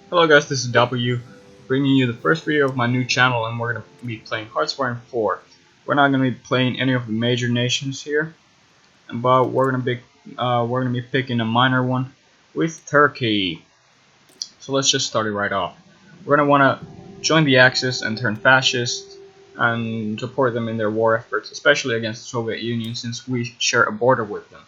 Hello guys, this is W, bringing you the first video of my new channel, and we're going to be playing Hearthstone 4. We're not going to be playing any of the major nations here, but we're going to be picking a minor one with Turkey. So let's just start it right off. We're going to want to join the Axis and turn fascist and support them in their war efforts, especially against the Soviet Union since we share a border with them.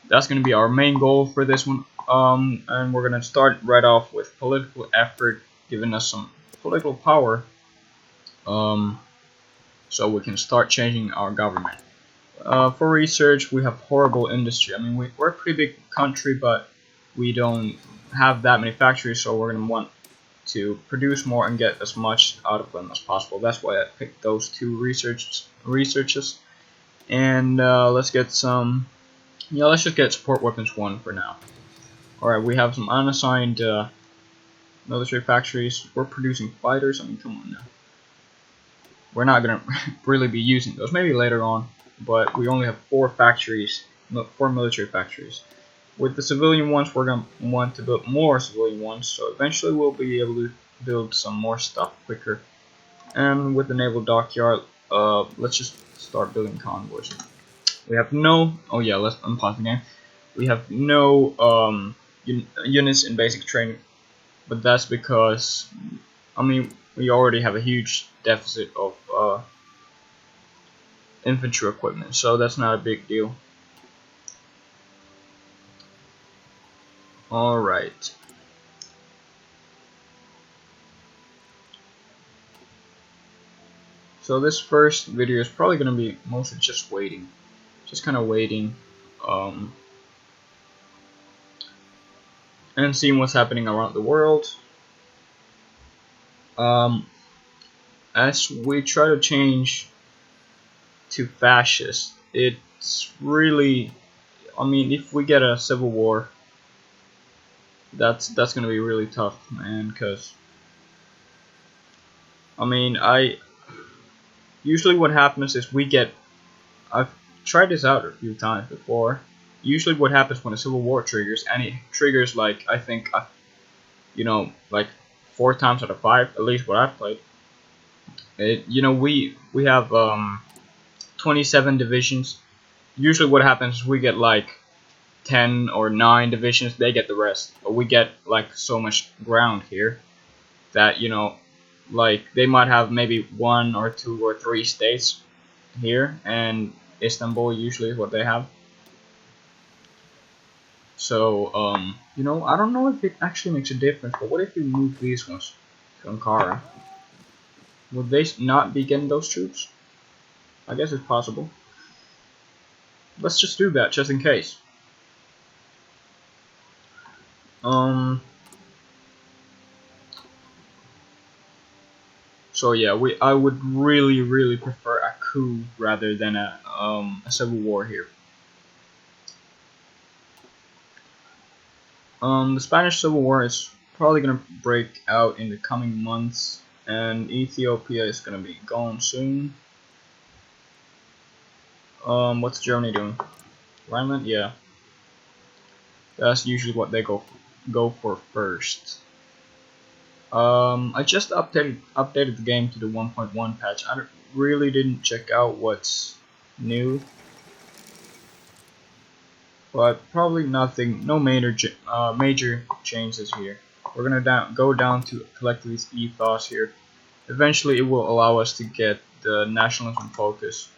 That's going to be our main goal for this one. And we're going to start right off with political effort, giving us some political power, so we can start changing our government. For research, we have horrible industry. I mean, we're a pretty big country, but we don't have that many factories, so we're going to want to produce more and get as much out of them as possible. That's why I picked those two researches. And let's get some. Yeah, let's just get support weapons 1 for now. Alright, we have some unassigned military factories. We're producing fighters. I mean, come on now. We're not gonna really be using those. Maybe later on, but we only have 4 factories, 4 military factories. With the civilian ones, we're gonna want to build more civilian ones. So eventually, we'll be able to build some more stuff quicker. And with the naval dockyard, let's just start building convoys. We have no. Oh yeah, let's unpause the game. We have no units in basic training, but that's because, I mean, we already have a huge deficit of infantry equipment, so that's not a big deal. Alright. So this first video is probably going to be mostly just waiting. Just kind of waiting. And seeing what's happening around the world. As we try to change to fascist, it's really, I mean, if we get a civil war, that's gonna be really tough, man. Because I mean, usually what happens is I've tried this out a few times before. Usually, what happens when a civil war triggers, and it triggers like I think, like 4 times out of 5, at least what I've played. We have 27 divisions. Usually, what happens is we get like 10 or 9 divisions. They get the rest, but we get like so much ground here that like they might have maybe 1 or 2 or 3 states here, and Istanbul usually is what they have. So I don't know if it actually makes a difference, but what if we move these ones to Ankara? Would they not be getting those troops? I guess it's possible. Let's just do that, just in case. So yeah, I would really prefer a coup rather than a civil war here. The Spanish Civil War is probably gonna break out in the coming months, and Ethiopia is gonna be gone soon. What's Germany doing? Rhineland, yeah. That's usually what they go for first. I just updated the game to the 1.1 patch. I really didn't check out what's new, but probably nothing, no major changes here. We're gonna go down to collect these ethos here. Eventually, it will allow us to get the nationalism focus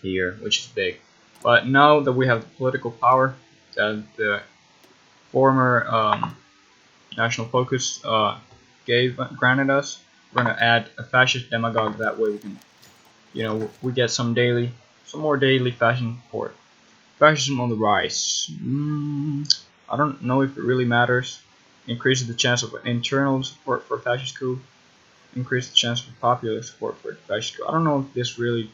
here, which is big. But now that we have the political power that the former national focus granted us, we're gonna add a fascist demagogue. That way we can, we get some more daily fascism on the rise. I don't know if it really matters. Increases the chance of internal support for fascist coup. Increase the chance for popular support for fascist coup. I don't know if this really,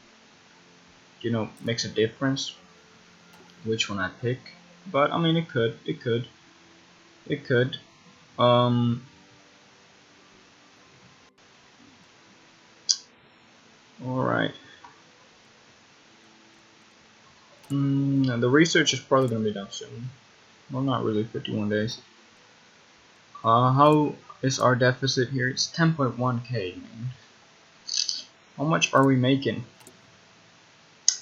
makes a difference which one I pick, but I mean it could. Alright. The research is probably gonna be done soon. Well, not really, 51 days. How is our deficit here? It's 10.1k. How much are we making?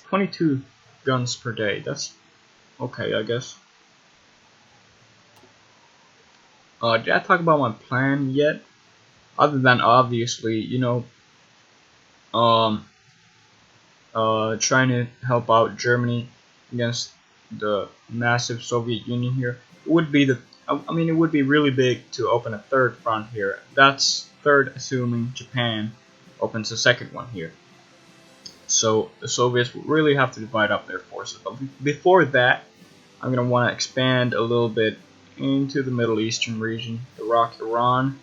22 guns per day. That's okay, I guess. Did I talk about my plan yet? Other than obviously, you know, trying to help out Germany against the massive Soviet Union here. It would be I mean, it would be really big to open a third front here. That's third, assuming Japan opens a second one here. So the Soviets would really have to divide up their forces. But before that, I'm gonna want to expand a little bit into the Middle Eastern region, Iraq, Iran,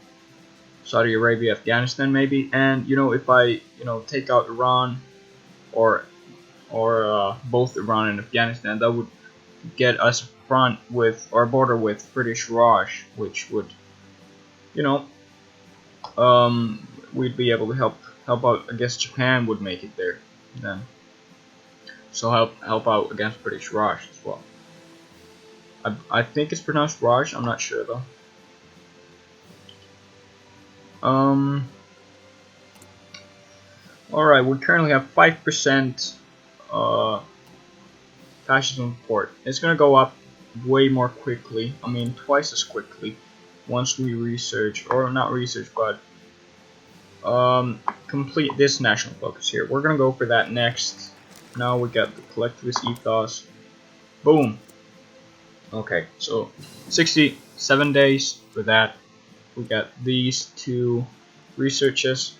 Saudi Arabia, Afghanistan, maybe. And you know, if I take out Iran or both Iran and Afghanistan, that would get us front with or border with British Raj, which would, you know, we'd be able to help out. I guess Japan would make it there then, so help out against British Raj as well. I think it's pronounced Raj. I'm not sure though. All right, we currently have 5% fascism report. It's gonna go up way more quickly. I mean, twice as quickly once we research, or not research, but complete this national focus here. We're gonna go for that next. Now we got the collectivist ethos. Boom. Okay, so 67 days for that. We got these two researches.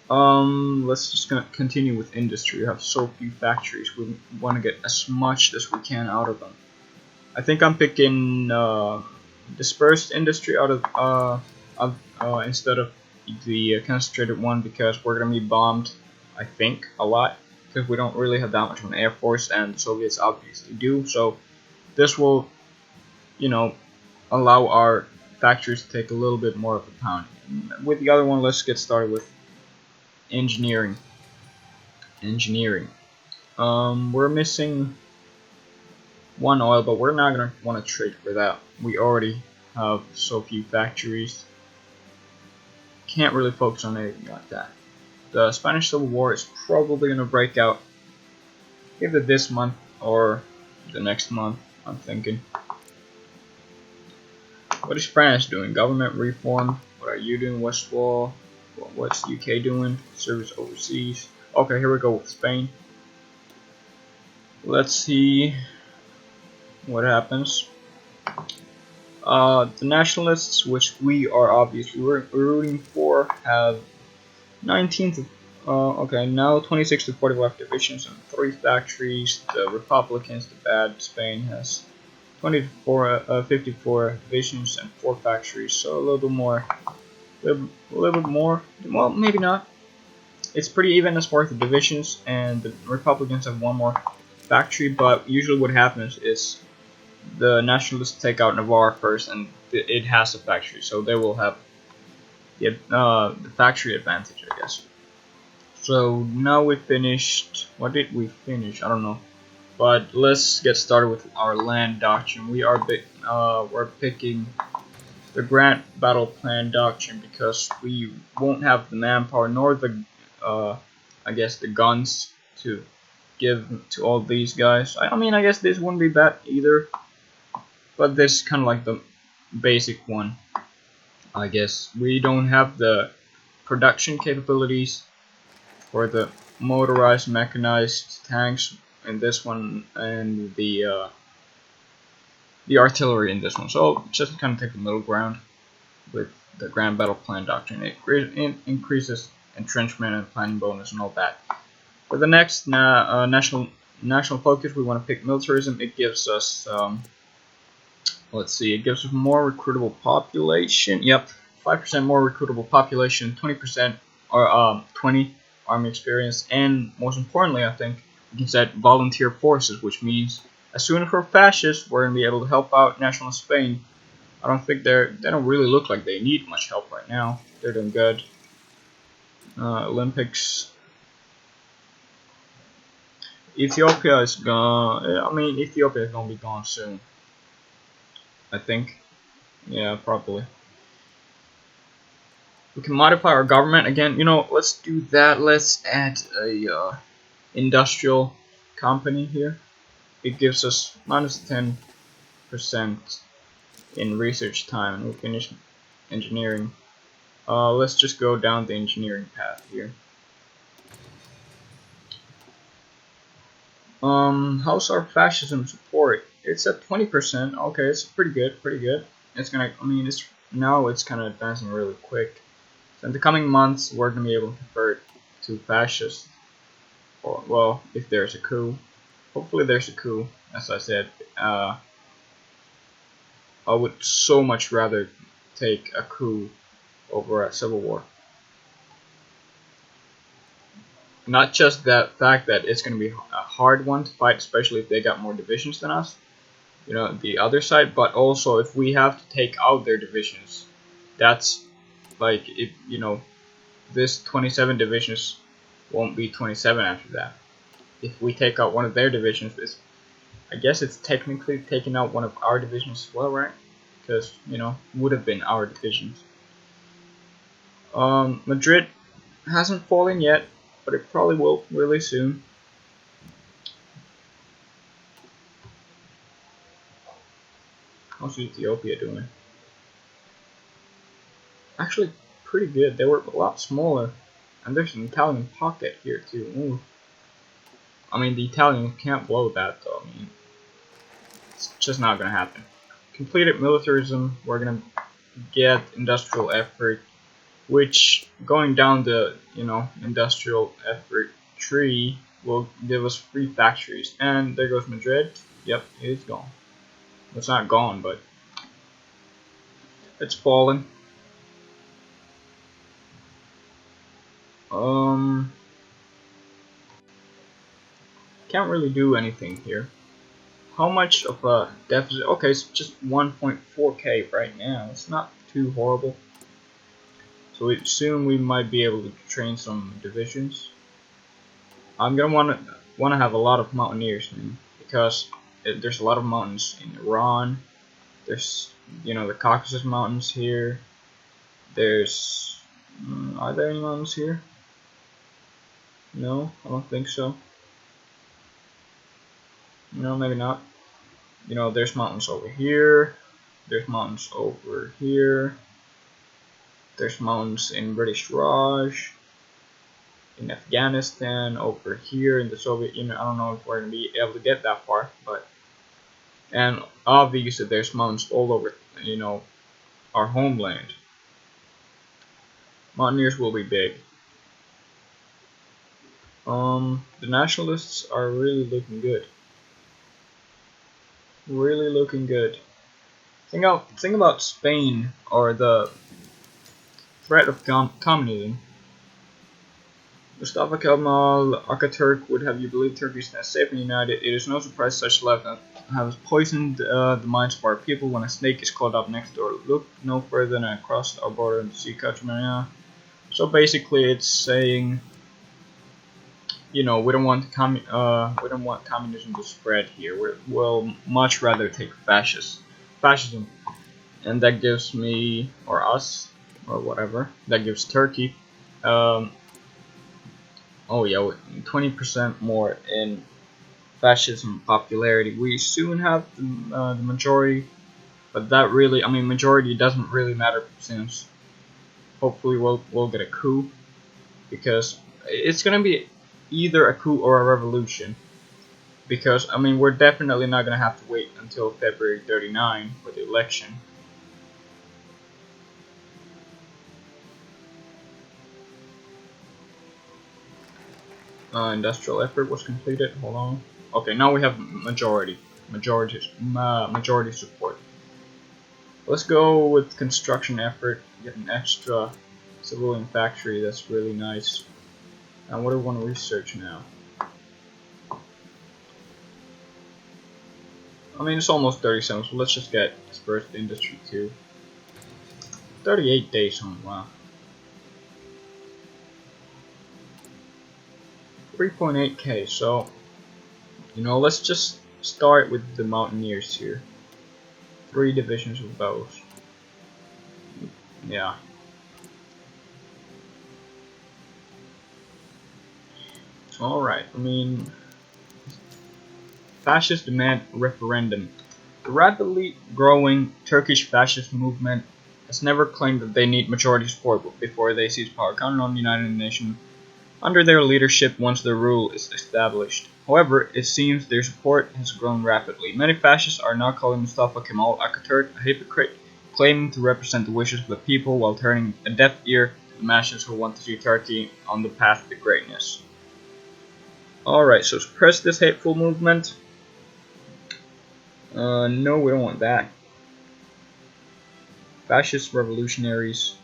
Let's just gonna continue with industry. We have so few factories. We want to get as much as we can out of them. I think I'm picking dispersed industry out of instead of the concentrated one because we're gonna be bombed. I think a lot because we don't really have that much of an air force, and the Soviets obviously do. So this will, you know, allow our factories to take a little bit more of a pound. With the other one, let's get started with engineering. We're missing one oil, but we're not gonna want to trade for that. We already have so few factories. Can't really focus on anything like that. The Spanish Civil War is probably gonna break out either this month or the next month, I'm thinking. What is France doing? Government reform. What are you doing, Westwall? What's the UK doing? Service overseas. Okay, here we go with Spain. Let's see what happens. The nationalists, which we are obviously rooting for, have 19th. Okay, now 26 to 45 divisions and 3 factories. The Republicans, the bad Spain, has 54 divisions and 4 factories. So a little bit more. A little bit more. Well, maybe not. It's pretty even as far as the divisions, and the Republicans have 1 more factory. But usually, what happens is the nationalists take out Navarre first, and it has a factory, so they will have the factory advantage, I guess. So now we finished. What did we finish? I don't know. But let's get started with our land doctrine. We're picking the Grant Battle Plan doctrine because we won't have the manpower nor the I guess the guns to give to all these guys. I mean, I guess this wouldn't be bad either, but this is kind of like the basic one. I guess we don't have the production capabilities for the motorized mechanized tanks in this one, and the artillery in this one. So just kind of take the middle ground with the Grand Battle Plan doctrine. It increases entrenchment and planning bonus and all that. For the next national focus, we want to pick militarism. It gives us let's see, it gives us more recruitable population. Yep, 5% more recruitable population, 20% or 20 army experience, and most importantly, I think we can set volunteer forces, which means as soon as we're fascists, we're gonna be able to help out nationalist Spain. I don't think they don't really look like they need much help right now. They're doing good. Olympics. Ethiopia is gone. I mean, Ethiopia is gonna be gone soon. I think. Yeah, probably. We can modify our government again. You know, let's do that. Let's add a industrial company here. It gives us -10% in research time, and we finish engineering. Let's just go down the engineering path here. How's our fascism support? It's at 20%. Okay, it's pretty good, pretty good. It's gonna, I mean, it's now it's kind of advancing really quick. So in the coming months, we're gonna be able to convert to fascist. Or, well, if there's a coup. Hopefully there's a coup. As I said, I would so much rather take a coup over a civil war. Not just that fact that it's going to be a hard one to fight, especially if they got more divisions than us, you know, the other side, but also if we have to take out their divisions. That's like, if you know, this 27 divisions won't be 27 after that. If we take out one of their divisions, I guess it's technically taking out one of our divisions as well, right? Because, you know, would have been our divisions. Madrid hasn't fallen yet, but it probably will really soon. How's Ethiopia doing? Actually, pretty good. They were a lot smaller. And there's an Italian pocket here too. Ooh. I mean, the Italians can't blow that though. I mean, it's just not gonna happen. Completed militarism. We're gonna get industrial effort, which going down the industrial effort tree will give us free factories. And there goes Madrid. Yep, it's gone. It's not gone, but it's fallen. Can't really do anything here. How much of a deficit? Okay, it's just 1.4k right now. It's not too horrible. So soon we might be able to train some divisions. I'm gonna wanna have a lot of mountaineers, man, because there's a lot of mountains in Iran. There's the Caucasus Mountains here. There's are there any mountains here? No, I don't think so. No, maybe not. There's mountains over here. There's mountains over here. There's mountains in British Raj. In Afghanistan, over here in the Soviet Union. I don't know if we're going to be able to get that far, but. And obviously there's mountains all over, our homeland. Mountaineers will be big. The nationalists are really looking good. Really looking good. Think about Spain or the threat of communism. Mustafa Kemal Ataturk would have you believe Turkey is safe and united. It is no surprise such left has poisoned the minds of our people. When a snake is caught up next door, look no further than across our border and see Kachmania. So basically, it's saying, we don't want communism to spread here. We'll much rather take fascism, and that gives me or us or whatever. That gives Turkey. Oh yeah, 20% more in fascism popularity. We soon have the majority, but that really, I mean, majority doesn't really matter since hopefully we'll get a coup, because it's gonna be either a coup or a revolution. Because I mean, we're definitely not gonna have to wait until February 39 for the election. Industrial effort was completed. Hold on. Okay, now we have majority support. Let's go with construction effort. Get an extra civilian factory. That's really nice. And what do we want to research now? I mean, it's almost 37, so let's just get dispersed industry too. 38 days on. Wow. 3.8k. So, let's just start with the mountaineers here. 3 divisions of those. Yeah. Alright, I mean, fascists demand referendum. The rapidly growing Turkish fascist movement has never claimed that they need majority support before they seize power, counting on the United Nations under their leadership once their rule is established. However, it seems their support has grown rapidly. Many fascists are now calling Mustafa Kemal Atatürk a hypocrite, claiming to represent the wishes of the people while turning a deaf ear to the masses who want to see Turkey on the path to greatness. Alright, so suppress this hateful movement. No, we don't want that. Fascist revolutionaries.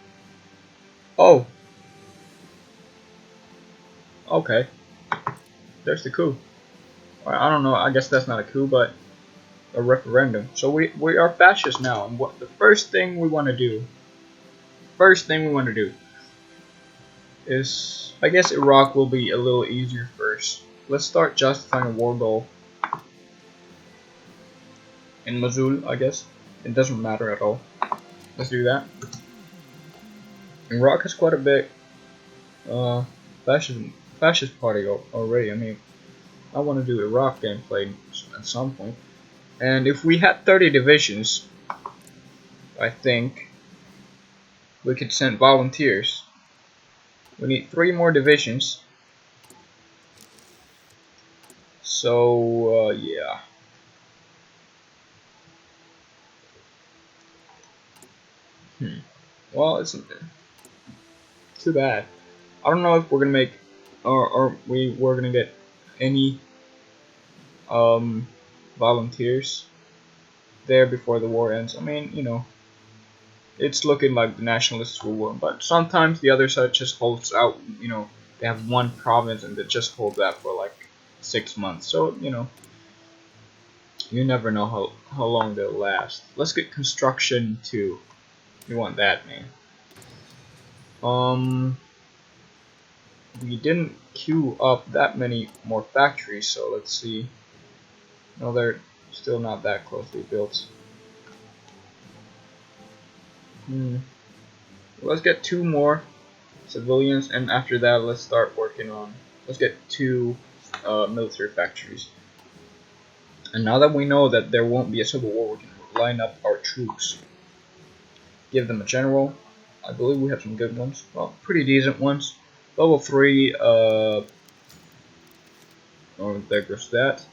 Oh! Okay. There's the coup. I don't know, I guess that's not a coup, but a referendum. So we are fascist now, and what the first thing we want to do is, I guess Iraq will be a little easier first. Let's start justifying a war goal in Mosul, I guess. It doesn't matter at all. Let's do that. Iraq has quite a big fascist party already. I mean, I want to do Iraq gameplay at some point. And if we had 30 divisions, I think we could send volunteers. We need 3 more divisions. So, yeah. Well, it's too bad. I don't know if we're gonna make, or we're gonna get any volunteers there before the war ends. I mean, you know, it's looking like the nationalists will win, but sometimes the other side just holds out. You know, they have one province and they just hold that for like 6 months. So you know, you never know how long they'll last. Let's get construction too. We want that, man. We didn't queue up that many more factories, so let's see. No, they're still not that closely built. Let's get 2 more civilians, and after that, let's start working on. Let's get 2 military factories. And now that we know that there won't be a civil war, we can line up our troops. Give them a general. I believe we have some good ones. Well, pretty decent ones. Level 3, oh, there goes that.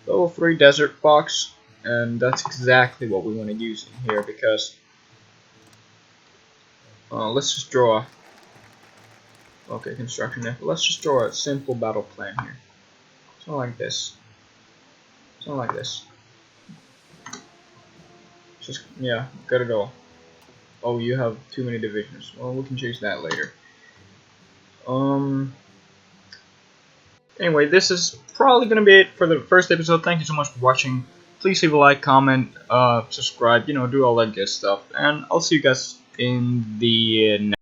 Level 3 Desert Fox, and that's exactly what we want to use in here because let's just draw. Okay, construction effort. Let's just draw a simple battle plan here. Something like this. Something like this. Just, yeah, got it all. Oh, you have too many divisions. Well, we can change that later. Anyway, this is probably going to be it for the first episode. Thank you so much for watching. Please leave a like, comment, subscribe, you know, do all that good stuff. And I'll see you guys in the next